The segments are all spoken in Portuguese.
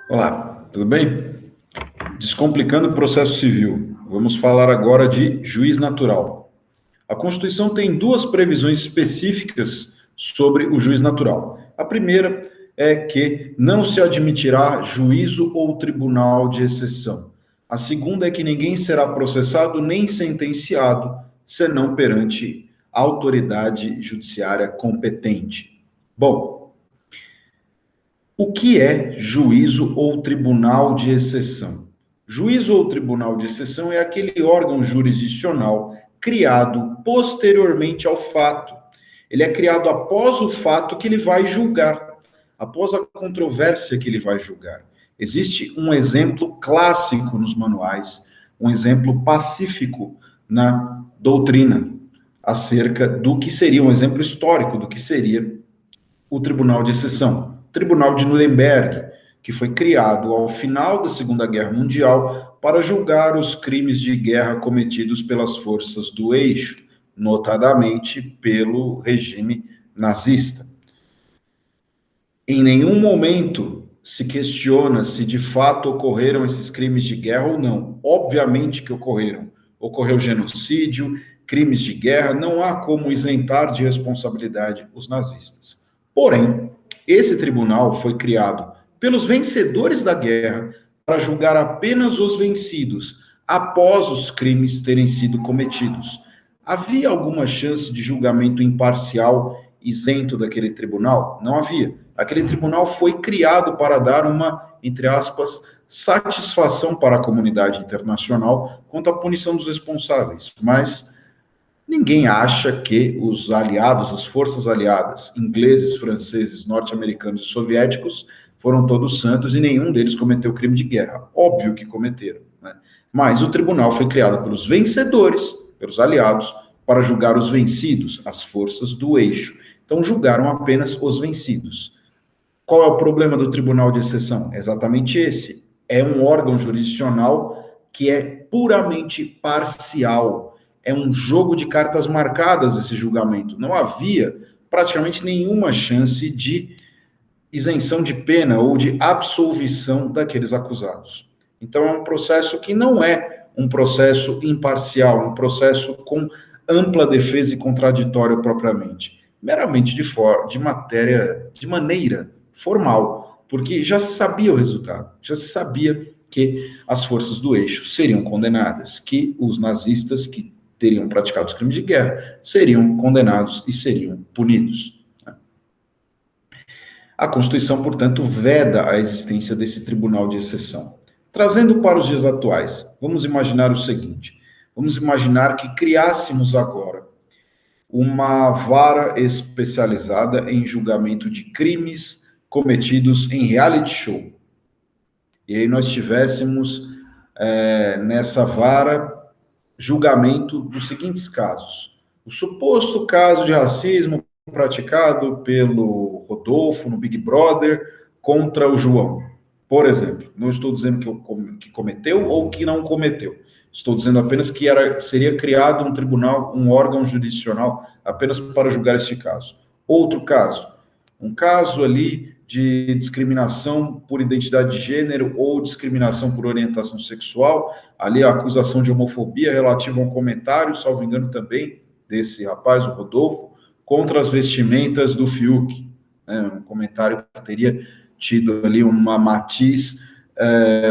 Olá, tudo bem? Descomplicando o processo civil. Vamos falar agora de juiz natural. A Constituição tem duas previsões específicas sobre o juiz natural. A primeira é que não se admitirá juízo ou tribunal de exceção. A segunda é que ninguém será processado nem sentenciado, senão perante a autoridade judiciária competente. Bom, o que é juízo ou tribunal de exceção? Juízo ou tribunal de exceção é aquele órgão jurisdicional criado posteriormente ao fato. Ele é criado após o fato que ele vai julgar, após a controvérsia que ele vai julgar. Existe um exemplo clássico nos manuais, um exemplo pacífico na doutrina, acerca do que seria um exemplo histórico do que seria o Tribunal de Exceção, o Tribunal de Nuremberg, que foi criado ao final da Segunda Guerra Mundial para julgar os crimes de guerra cometidos pelas forças do eixo, notadamente pelo regime nazista. Em nenhum momento se questiona se de fato ocorreram esses crimes de guerra ou não. Obviamente que ocorreram. Ocorreu genocídio, crimes de guerra, não há como isentar de responsabilidade os nazistas. Porém, esse tribunal foi criado pelos vencedores da guerra para julgar apenas os vencidos após os crimes terem sido cometidos. Havia alguma chance de julgamento imparcial isento daquele tribunal? Não havia. Aquele tribunal foi criado para dar uma, entre aspas, satisfação para a comunidade internacional quanto à punição dos responsáveis. Mas ninguém acha que os aliados, as forças aliadas, ingleses, franceses, norte-americanos e soviéticos, foram todos santos e nenhum deles cometeu crime de guerra. Óbvio que cometeram, né? Mas o tribunal foi criado pelos vencedores, pelos aliados, para julgar os vencidos, as forças do eixo. Então, julgaram apenas os vencidos. Qual é o problema do tribunal de exceção? É exatamente esse. É um órgão jurisdicional que é puramente parcial. É um jogo de cartas marcadas esse julgamento. Não havia praticamente nenhuma chance de isenção de pena ou de absolvição daqueles acusados. Então, é um processo que não é um processo imparcial, um processo com ampla defesa e contraditório propriamente, meramente de maneira formal, porque já se sabia o resultado, já se sabia que as forças do eixo seriam condenadas, que os nazistas que teriam praticado os crimes de guerra seriam condenados e seriam punidos. A Constituição, portanto, veda a existência desse tribunal de exceção. Trazendo para os dias atuais, vamos imaginar o seguinte: vamos imaginar que criássemos agora uma vara especializada em julgamento de crimes cometidos em reality show. E aí nós tivéssemos nessa vara julgamento dos seguintes casos: o suposto caso de racismo praticado pelo Rodolfo no Big Brother contra o João, por exemplo. Não estou dizendo que cometeu ou que não cometeu. Estou dizendo apenas que seria criado um tribunal, um órgão jurisdicional apenas para julgar este caso. Outro caso, um caso ali de discriminação por identidade de gênero ou discriminação por orientação sexual, ali a acusação de homofobia relativa a um comentário, salvo engano também, desse rapaz, o Rodolfo, contra as vestimentas do Fiuk, né, um comentário que teria tido ali uma matiz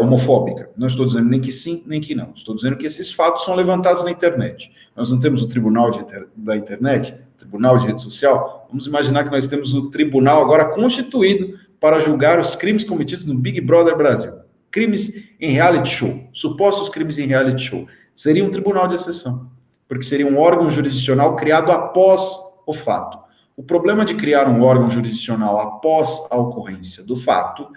homofóbica. Não estou dizendo nem que sim, nem que não. Estou dizendo que esses fatos são levantados na internet. Nós não temos o tribunal da internet, tribunal de rede social. Vamos imaginar que nós temos o tribunal agora constituído para julgar os crimes cometidos no Big Brother Brasil. Crimes em reality show, supostos crimes em reality show. Seria um tribunal de exceção, porque seria um órgão jurisdicional criado após o fato. O problema de criar um órgão jurisdicional após a ocorrência do fato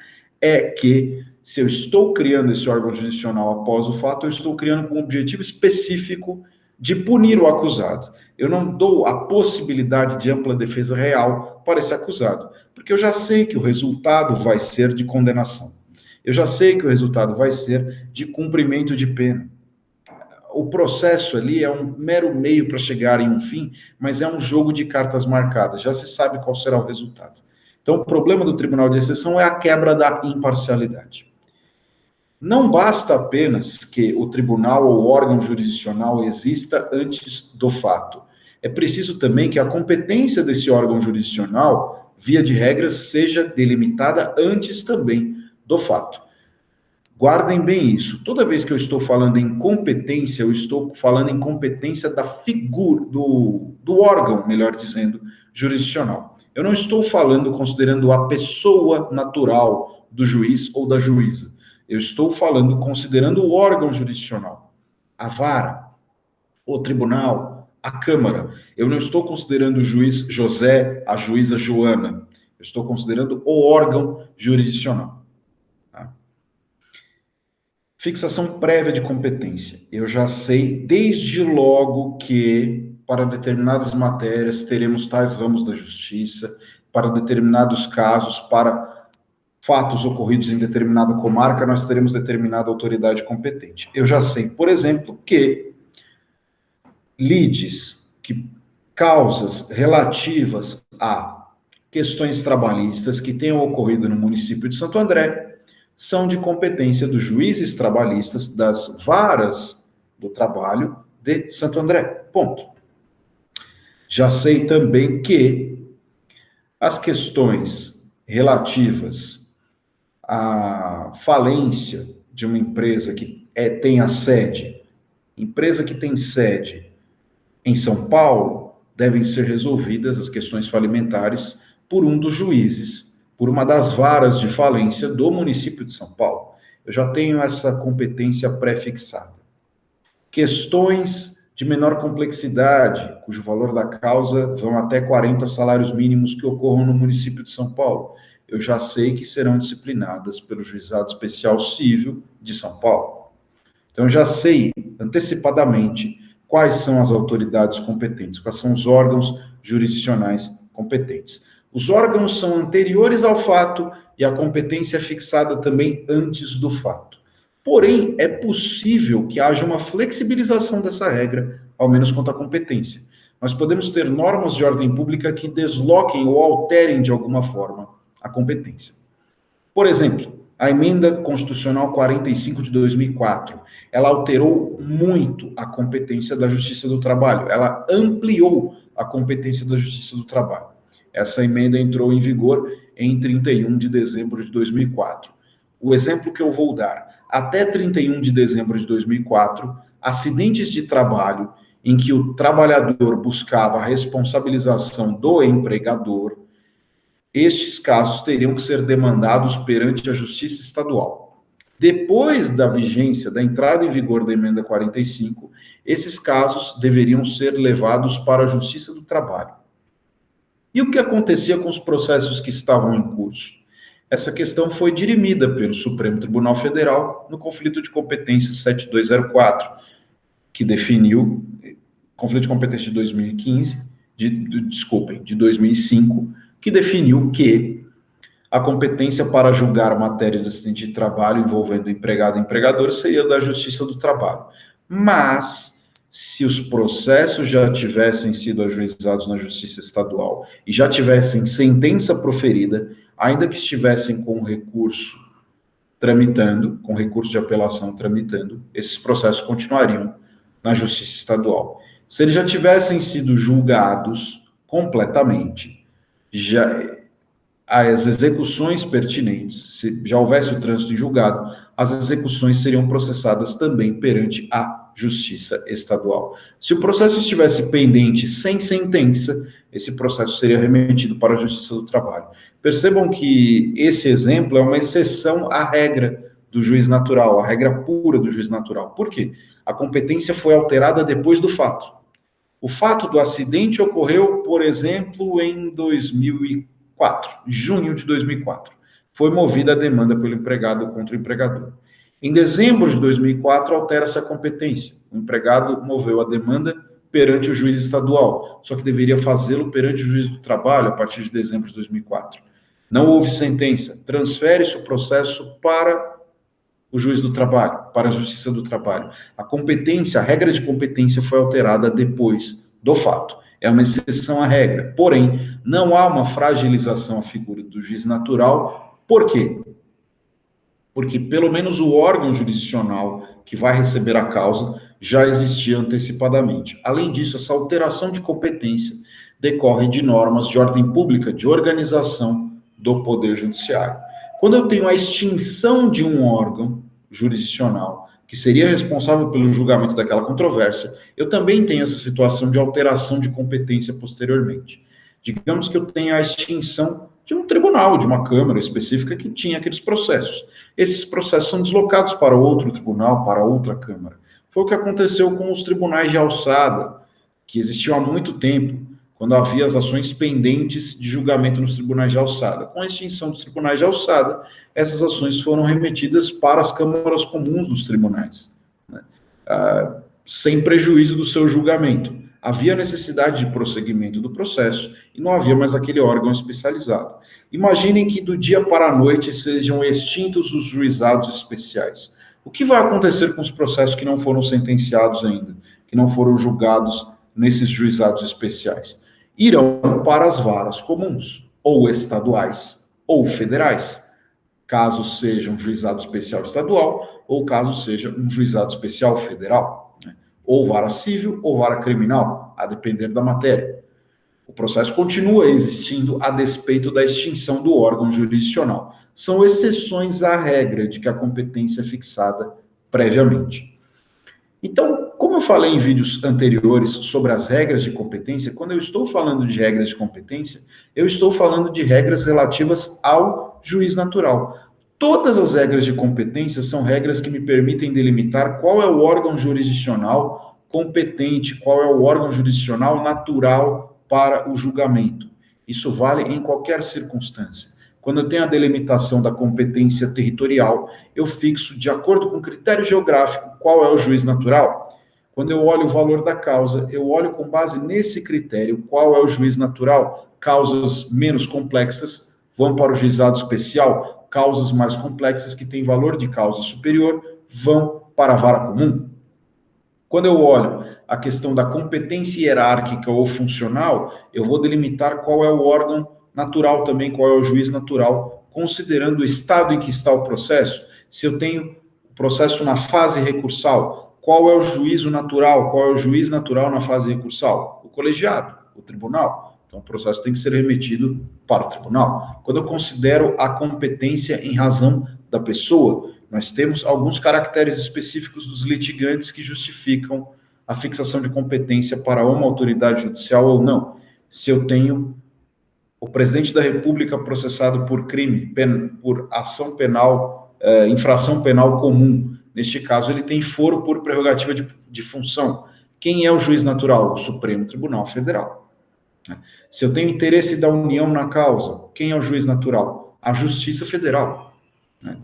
é que, se eu estou criando esse órgão jurisdicional após o fato, eu estou criando com um objetivo específico de punir o acusado. Eu não dou a possibilidade de ampla defesa real para esse acusado, porque eu já sei que o resultado vai ser de condenação. Eu já sei que o resultado vai ser de cumprimento de pena. O processo ali é um mero meio para chegar em um fim, mas é um jogo de cartas marcadas. Já se sabe qual será o resultado. Então, o problema do tribunal de exceção é a quebra da imparcialidade. Não basta apenas que o tribunal ou órgão jurisdicional exista antes do fato. É preciso também que a competência desse órgão jurisdicional, via de regra, seja delimitada antes também do fato. Guardem bem isso. Toda vez que eu estou falando em competência, eu estou falando em competência da figura, do órgão, melhor dizendo, jurisdicional. Eu não estou falando considerando a pessoa natural do juiz ou da juíza. Eu estou falando considerando o órgão jurisdicional, a vara, o tribunal, a Câmara. Eu não estou considerando o juiz José, a juíza Joana. Eu estou considerando o órgão jurisdicional. Tá? Fixação prévia de competência. Eu já sei desde logo que para determinadas matérias teremos tais ramos da justiça, para determinados casos, para fatos ocorridos em determinada comarca, nós teremos determinada autoridade competente. Eu já sei, por exemplo, que lides, que causas relativas a questões trabalhistas que tenham ocorrido no município de Santo André são de competência dos juízes trabalhistas das varas do trabalho de Santo André. Ponto. Já sei também que as questões relativas à falência de uma empresa que tem a sede, empresa que tem sede em São Paulo, devem ser resolvidas as questões falimentares por um dos juízes, por uma das varas de falência do município de São Paulo. Eu já tenho essa competência pré-fixada. Questões de menor complexidade, cujo valor da causa vão até 40 salários mínimos que ocorram no município de São Paulo. Eu já sei que serão disciplinadas pelo Juizado Especial Civil de São Paulo. Então, eu já sei antecipadamente quais são as autoridades competentes, quais são os órgãos jurisdicionais competentes. Os órgãos são anteriores ao fato e a competência é fixada também antes do fato. Porém, é possível que haja uma flexibilização dessa regra, ao menos quanto à competência. Nós podemos ter normas de ordem pública que desloquem ou alterem de alguma forma a competência. Por exemplo, a emenda constitucional 45 de 2004, ela alterou muito a competência da Justiça do Trabalho, ela ampliou a competência da Justiça do Trabalho. Essa emenda entrou em vigor em 31 de dezembro de 2004. O exemplo que eu vou dar, até 31 de dezembro de 2004, acidentes de trabalho em que o trabalhador buscava a responsabilização do empregador, estes casos teriam que ser demandados perante a Justiça Estadual. Depois da vigência, da entrada em vigor da emenda 45, esses casos deveriam ser levados para a Justiça do Trabalho. E o que acontecia com os processos que estavam em curso? Essa questão foi dirimida pelo Supremo Tribunal Federal no conflito de competência 7204, que definiu, conflito de competência de 2015, de 2005, que definiu que a competência para julgar matéria de acidente de trabalho envolvendo empregado e empregador seria da Justiça do Trabalho. Mas, se os processos já tivessem sido ajuizados na Justiça Estadual e já tivessem sentença proferida, ainda que estivessem com recurso tramitando, com recurso de apelação tramitando, esses processos continuariam na Justiça Estadual. Se eles já tivessem sido julgados completamente, as execuções pertinentes, se já houvesse o trânsito em julgado, as execuções seriam processadas também perante a Justiça Estadual. Se o processo estivesse pendente sem sentença, esse processo seria remetido para a Justiça do Trabalho. Percebam que esse exemplo é uma exceção à regra do juiz natural, a regra pura do juiz natural. Por quê? A competência foi alterada depois do fato. O fato do acidente ocorreu, por exemplo, em 2004, junho de 2004. Foi movida a demanda pelo empregado contra o empregador. Em dezembro de 2004, altera-se a competência. O empregado moveu a demanda perante o juiz estadual, só que deveria fazê-lo perante o juiz do trabalho a partir de dezembro de 2004. Não houve sentença. Transfere-se o processo para o juiz do trabalho, para a Justiça do Trabalho. A competência, a regra de competência foi alterada depois do fato. é uma exceção à regra. Porém, não há uma fragilização à figura do juiz natural. Por quê? Porque pelo menos o órgão jurisdicional que vai receber a causa já existia antecipadamente. Além disso, essa alteração de competência decorre de normas de ordem pública, de organização do Poder Judiciário. Quando eu tenho a extinção de um órgão jurisdicional que seria responsável pelo julgamento daquela controvérsia, eu também tenho essa situação de alteração de competência posteriormente. Digamos que eu tenha a extinção de um tribunal, de uma câmara específica que tinha aqueles processos. Esses processos são deslocados para outro tribunal, para outra câmara. Foi o que aconteceu com os tribunais de alçada, que existiam há muito tempo, quando havia as ações pendentes de julgamento nos tribunais de alçada. Com a extinção dos tribunais de alçada, essas ações foram remetidas para as câmaras comuns dos tribunais, né? Sem prejuízo do seu julgamento. Havia necessidade de prosseguimento do processo e não havia mais aquele órgão especializado. Imaginem que do dia para a noite sejam extintos os juizados especiais. O que vai acontecer com os processos que não foram sentenciados ainda, que não foram julgados nesses juizados especiais? Irão para as varas comuns, ou estaduais, ou federais, caso seja um juizado especial estadual, ou caso seja um juizado especial federal, né? Ou vara civil, ou vara criminal, a depender da matéria. O processo continua existindo a despeito da extinção do órgão jurisdicional. São exceções à regra de que a competência é fixada previamente. Então, como eu falei em vídeos anteriores sobre as regras de competência, quando eu estou falando de regras de competência, eu estou falando de regras relativas ao juiz natural. Todas as regras de competência são regras que me permitem delimitar qual é o órgão jurisdicional competente, qual é o órgão jurisdicional natural para o julgamento. Isso vale em qualquer circunstância. Quando eu tenho a delimitação da competência territorial, eu fixo, de acordo com o critério geográfico, qual é o juiz natural. Quando eu olho o valor da causa, eu olho com base nesse critério qual é o juiz natural. Causas menos complexas vão para o juizado especial, causas mais complexas que têm valor de causa superior vão para a vara comum. Quando eu olho a questão da competência hierárquica ou funcional, eu vou delimitar qual é o órgão natural também, qual é o juiz natural, considerando o estado em que está o processo. Se eu tenho o processo na fase recursal, qual é o juízo natural, qual é o juiz natural na fase recursal? O colegiado, o tribunal. Então, o processo tem que ser remetido para o tribunal. Quando eu considero a competência em razão da pessoa, nós temos alguns caracteres específicos dos litigantes que justificam a fixação de competência para uma autoridade judicial ou não. Se eu tenho o presidente da República processado por crime, por ação penal, infração penal comum, neste caso ele tem foro por prerrogativa de função. Quem é o juiz natural? O Supremo Tribunal Federal. Se eu tenho interesse da União na causa, quem é o juiz natural? A Justiça Federal, né?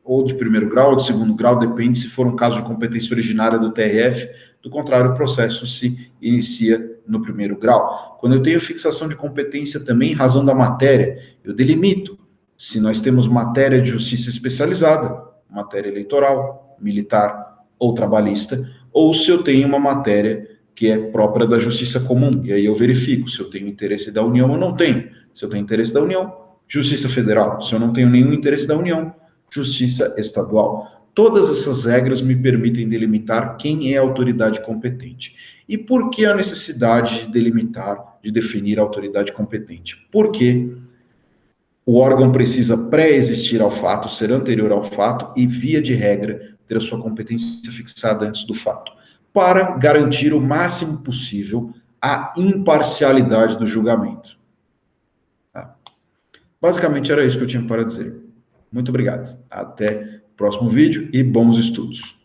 Ou de primeiro grau ou de segundo grau, depende se for um caso de competência originária do TRF, do contrário, o processo se inicia no primeiro grau. Quando eu tenho fixação de competência também em razão da matéria, eu delimito se nós temos matéria de justiça especializada, matéria eleitoral, militar ou trabalhista, ou se eu tenho uma matéria que é própria da justiça comum, e aí eu verifico se eu tenho interesse da União ou não tenho. Se eu tenho interesse da União, Justiça Federal. Se eu não tenho nenhum interesse da União, Justiça Estadual. Todas essas regras me permitem delimitar quem é a autoridade competente. E por que a necessidade de delimitar, de definir a autoridade competente? Porque o órgão precisa pré-existir ao fato, ser anterior ao fato e, via de regra, ter a sua competência fixada antes do fato, para garantir o máximo possível a imparcialidade do julgamento. Tá? Basicamente era isso que eu tinha para dizer. Muito obrigado. Até o próximo vídeo e bons estudos.